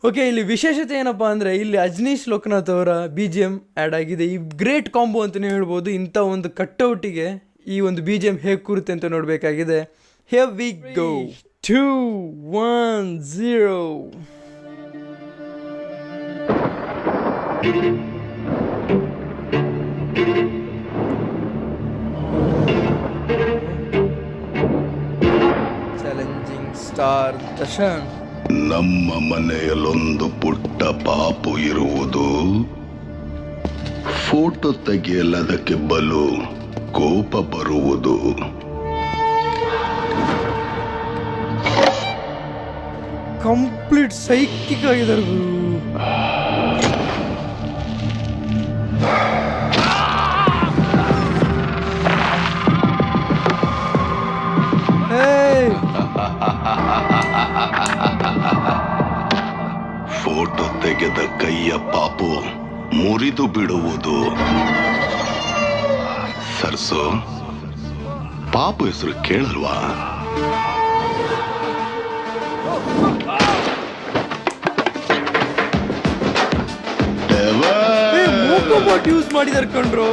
Okay, ಇಲ್ಲಿ ವಿಶೇಷತೆ ಏನಪ್ಪ ಅಂದರೆ ಇಲ್ಲಿ ಅಜ್ನೀಶ್ ಲೋಕನಾಥ್ ಅವರ BGM ಆ್ಯಡ್ ಆಗಿದೆ. ಈ ಗ್ರೇಟ್ ಕಾಂಬೋ ಅಂತಲೇ ಹೇಳ್ಬೋದು. ಇಂಥ ಒಂದು ಕಟ್ಔಟಿಗೆ ಈ ಒಂದು BGM ಹೇಗೆ ಕೂರುತ್ತೆ ಅಂತ ನೋಡಬೇಕಾಗಿದೆ. Here we go. 2, 1, 0. Challenging star Darshan. ನಮ್ಮ ಮನೆಯಲ್ಲೊಂದು ಪುಟ್ಟ ಪಾಪು ಇರುವುದು. ಫೋಟೋ ತೆಗೆಯಲದಕ್ಕೆ ಬಲು ಕೋಪ ಬರುವುದು. ಕಂಪ್ಲೀಟ್ ಸೈಕಿಕ್ ಆಗಿದ್ದಾರೆ ಗುರು. ಫೋಟೋ ತೆಗೆದ ಕೈಯ ಪಾಪು ಮುರಿದು ಬಿಡುವುದು. ಸರ್ಸು, ಪಾಪು ಹೆಸರು ಕೇಳಲ್ವಾ? ಬಾಟ್ ಯೂಸ್ ಮಾಡಿದಾರೆ ಕಣ್ರು.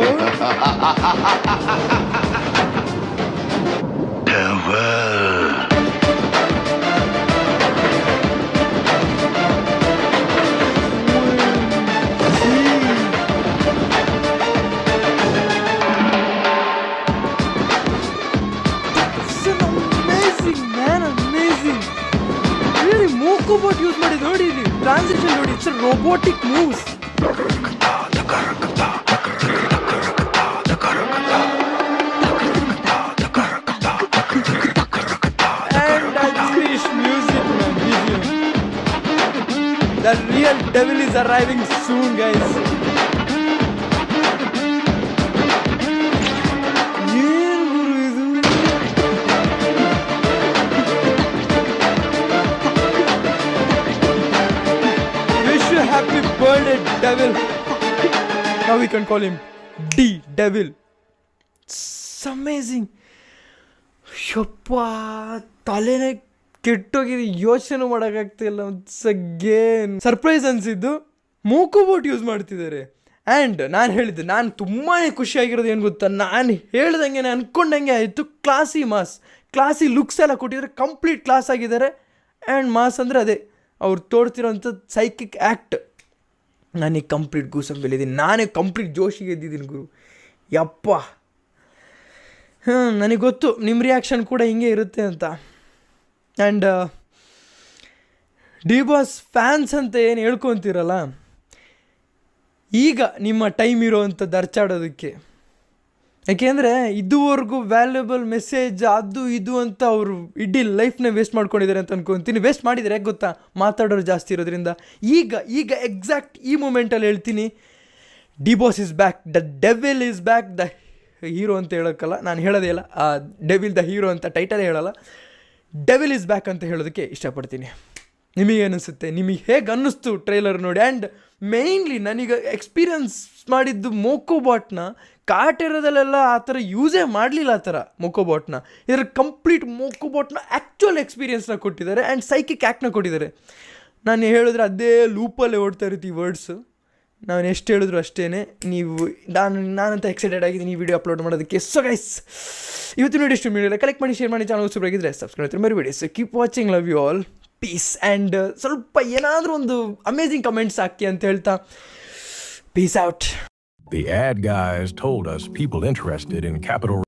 Bot use ಮಾಡಿ ನೋಡಿ, ಇಲ್ಲಿ ಟ್ರಾನ್ಸಿಷನ್ ನೋಡಿ, it's robotic moves. And Ajnish music, man, BGM. The real devil is arriving soon, guys. Happy birthday, devil. Now we can call him D Devil. It's amazing. ಯಪ್ಪಾ, ತಲೆನೇ ಕೆಟ್ಟೋಗಿದೆ, ಯೋಚನೆ ಮಾಡೋಕ್ಕಾಗ್ತಿಲ್ಲ. It's again surprise ಅನಿಸಿದ್ದು. ಮೂಕೋಬೋಟ್ use ಮಾಡ್ತಿದ್ದಾರೆ. And ನಾನು ಹೇಳಿದ್ದೆ, ನಾನು ತುಂಬಾ ಖುಷಿಯಾಗಿರೋದು ಏನು ಗೊತ್ತಾ, ನಾನು ಹೇಳ್ದಂಗೆ ಅಂದ್ಕೊಂಡಂಗೆ ಆಯಿತು. ಕ್ಲಾಸಿ ಲುಕ್ಸ್ ಎಲ್ಲ ಕೊಟ್ಟಿದ್ದಾರೆ, ಕಂಪ್ಲೀಟ್ ಕ್ಲಾಸ್ ಆಗಿದ್ದಾರೆ. ಆ್ಯಂಡ್ ಮಾಸ್ ಅಂದರೆ ಅದೇ ಅವ್ರು ತೋರ್ತಿರೋಂಥ ಸೈಕಿಕ್ ಆ್ಯಕ್ಟ್. ನನಗೆ ಕಂಪ್ಲೀಟ್ ಗೂಸಂಬಿಲ್ಲಿದ್ದೀನಿ, ನಾನೇ ಕಂಪ್ಲೀಟ್ ಜೋಶಿಗೆ ಎದ್ದಿದ್ದೀನಿ ಗುರು. ಯಪ್ಪ, ನನಗೆ ಗೊತ್ತು ನಿಮ್ಮ ರಿಯಾಕ್ಷನ್ ಕೂಡ ಹಿಂಗೆ ಇರುತ್ತೆ ಅಂತ. ಆ್ಯಂಡ್ ಡಿ ಬಾಸ್ ಫ್ಯಾನ್ಸ್ ಅಂತ ಏನು ಹೇಳ್ಕೊತೀರಲ್ಲ, ಈಗ ನಿಮ್ಮ ಟೈಮ್ ಇರೋವಂಥದ್ದು ಅರ್ಚಾಡೋದಕ್ಕೆ. ಯಾಕೆಂದರೆ ಇದುವರೆಗೂ ವ್ಯಾಲ್ಯೂಬಲ್ ಮೆಸೇಜ್ ಅದು ಇದು ಅಂತ ಅವರು ಇಡೀ ಲೈಫ್ನ ವೇಸ್ಟ್ ಮಾಡ್ಕೊಂಡಿದ್ದಾರೆ ಅಂತ ಅನ್ಕೊತೀನಿ. ವೇಸ್ಟ್ ಮಾಡಿದರೆ ಯಾಕೆ ಗೊತ್ತಾ, ಮಾತಾಡೋರು ಜಾಸ್ತಿ ಇರೋದ್ರಿಂದ. ಈಗ ಎಕ್ಸಾಕ್ಟ್ ಈ ಮೂಮೆಂಟಲ್ಲಿ ಹೇಳ್ತೀನಿ, D boss is back, the devil is back. The hero ಅಂತ ಹೇಳೋಕ್ಕಲ್ಲ, ನಾನು ಹೇಳೋದೇ ಇಲ್ಲ, ಆ ಡೆವಿಲ್ ದ ಹೀರೋ ಅಂತ ಟೈಟಲೇ ಹೇಳಲ್ಲ, ಡೆವಿಲ್ ಈಸ್ ಬ್ಯಾಕ್ ಅಂತ ಹೇಳೋದಕ್ಕೆ ಇಷ್ಟಪಡ್ತೀನಿ. ನಿಮಗೆ ಅನಿಸುತ್ತೆ, ನಿಮಗೆ ಹೇಗೆ ಅನ್ನಿಸ್ತು ಟ್ರೈಲರ್ ನೋಡಿ? ಆ್ಯಂಡ್ ಮೇಯ್ನ್ಲಿ ನನಗೆ ಎಕ್ಸ್ಪೀರಿಯನ್ಸ್ ಮಾಡಿದ್ದು ಮೋಕೋಬಾಟ್ನ ಕಾಟೇರದಲ್ಲೆಲ್ಲ ಆ ಥರ ಯೂಸೇ ಮಾಡಲಿಲ್ಲ. ಆ ಥರ ಮೋಕೋಬಾಟ್ನ ಇದರ ಕಂಪ್ಲೀಟ್ ಮೋಕೋಬಾಟ್ನ ಆ್ಯಕ್ಚುಯಲ್ ಎಕ್ಸ್ಪೀರಿಯನ್ಸ್ನ ಕೊಟ್ಟಿದ್ದಾರೆ. ಆ್ಯಂಡ್ ಸೈಕಿಕ್ ಆ್ಯಕ್ಟ್ನ ಕೊಟ್ಟಿದ್ದಾರೆ. ನಾನು ಹೇಳಿದ್ರೆ ಅದೇ ಲೂಪಲ್ಲೇ ಓಡ್ತಾ ಇರ್ತೀವಿ ವರ್ಡ್ಸು. ನಾನು ಎಷ್ಟು ಹೇಳಿದ್ರು ಅಷ್ಟೇ. ನೀವು ನಾನಂತ ಎಕ್ಸೈಟೆಡ್ ಆಗಿದ್ದೀನಿ ಈ ವಿಡಿಯೋ ಅಪ್ಲೋಡ್ ಮಾಡೋದಕ್ಕೆ. ಸೊ ಗೈಸ್, ಇವತ್ತಿನ ವಿಡಿಯೋ ಇಷ್ಟು ವಿಡಿಯೋ ಕಲೆಕ್ಟ್ ಮಾಡಿ, ಶೇರ್ ಮಾಡಿ, ಚಾನಲ್ ಸಬ್ಸ್ಕ್ರೈಬ್ ಸಬ್ಸ್ಕ್ರೈಬ್ ಮರಿಬೇಡಿ. So keep watching, love you all, peace. And ಸ್ವಲ್ಪ ಏನಾದರೂ ಒಂದು ಅಮೇಝಿಂಗ್ ಕಮೆಂಟ್ಸ್ ಹಾಕಿ ಅಂತ ಹೇಳ್ತಾ peace out. The ad guys told us people interested in capital